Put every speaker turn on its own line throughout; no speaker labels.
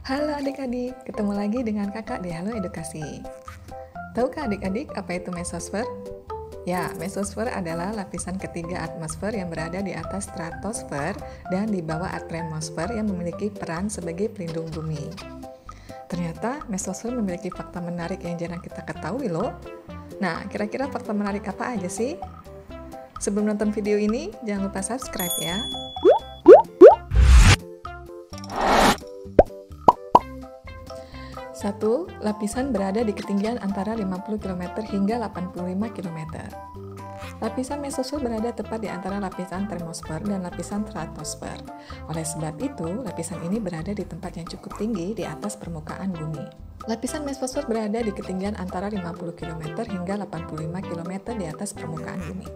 Halo adik-adik, ketemu lagi dengan kakak di Halo Edukasi. Tahukah adik-adik apa itu mesosfer? Ya, mesosfer adalah lapisan ketiga atmosfer yang berada di atas stratosfer dan di bawah atmosfer yang memiliki peran sebagai pelindung bumi. Ternyata mesosfer memiliki fakta menarik yang jarang kita ketahui loh. Nah, kira-kira fakta menarik apa aja sih? Sebelum nonton video ini, jangan lupa subscribe ya. 1. Lapisan berada di ketinggian antara 50 km hingga 85 km. Lapisan mesosfer berada tepat di antara lapisan termosfer dan lapisan stratosfer. Oleh sebab itu, lapisan ini berada di tempat yang cukup tinggi di atas permukaan bumi. Lapisan mesosfer berada di ketinggian antara 50 km hingga 85 km di atas permukaan bumi.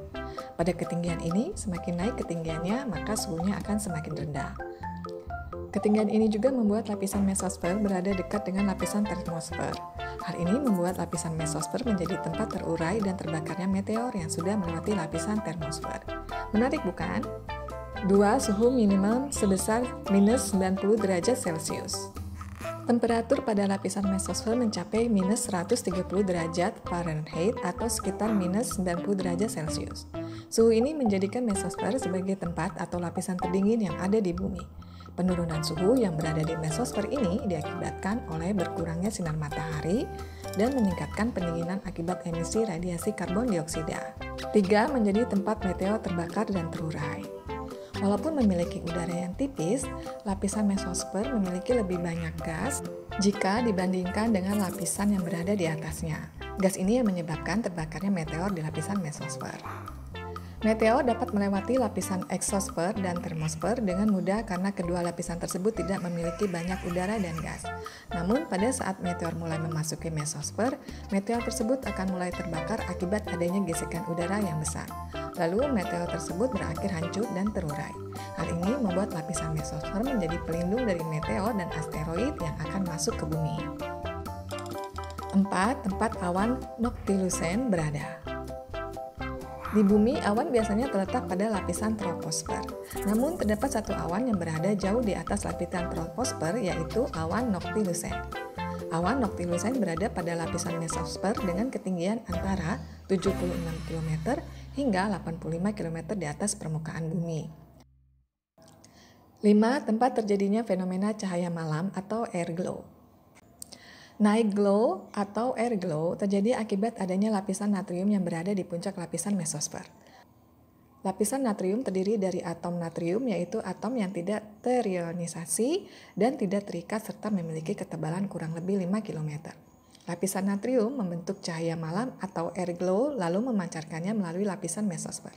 Pada ketinggian ini, semakin naik ketinggiannya, maka suhunya akan semakin rendah. Ketinggian ini juga membuat lapisan mesosfer berada dekat dengan lapisan termosfer. Hal ini membuat lapisan mesosfer menjadi tempat terurai dan terbakarnya meteor yang sudah melewati lapisan termosfer. Menarik bukan? 2. Suhu minimum sebesar minus 90 derajat Celcius. Temperatur pada lapisan mesosfer mencapai minus 130 derajat Fahrenheit atau sekitar minus 90 derajat Celcius. Suhu ini menjadikan mesosfer sebagai tempat atau lapisan terdingin yang ada di bumi. Penurunan suhu yang berada di mesosfer ini diakibatkan oleh berkurangnya sinar matahari dan meningkatkan pendinginan akibat emisi radiasi karbon dioksida. 3. Menjadi tempat meteor terbakar dan terurai. Walaupun memiliki udara yang tipis, lapisan mesosfer memiliki lebih banyak gas jika dibandingkan dengan lapisan yang berada di atasnya. Gas ini yang menyebabkan terbakarnya meteor di lapisan mesosfer. Meteor dapat melewati lapisan eksosfer dan termosfer dengan mudah karena kedua lapisan tersebut tidak memiliki banyak udara dan gas. Namun, pada saat meteor mulai memasuki mesosfer, meteor tersebut akan mulai terbakar akibat adanya gesekan udara yang besar. Lalu, meteor tersebut berakhir hancur dan terurai. Hal ini membuat lapisan mesosfer menjadi pelindung dari meteor dan asteroid yang akan masuk ke bumi. 4. Tempat awan noctilucent berada. Di bumi, awan biasanya terletak pada lapisan troposfer. Namun, terdapat satu awan yang berada jauh di atas lapisan troposfer, yaitu awan noctilucent. Awan noctilucent berada pada lapisan mesosfer dengan ketinggian antara 76 km hingga 85 km di atas permukaan bumi. 5. Tempat terjadinya fenomena cahaya malam atau air glow. Night glow atau air glow terjadi akibat adanya lapisan natrium yang berada di puncak lapisan mesosfer. Lapisan natrium terdiri dari atom natrium, yaitu atom yang tidak terionisasi dan tidak terikat serta memiliki ketebalan kurang lebih 5 km. Lapisan natrium membentuk cahaya malam atau air glow lalu memancarkannya melalui lapisan mesosfer.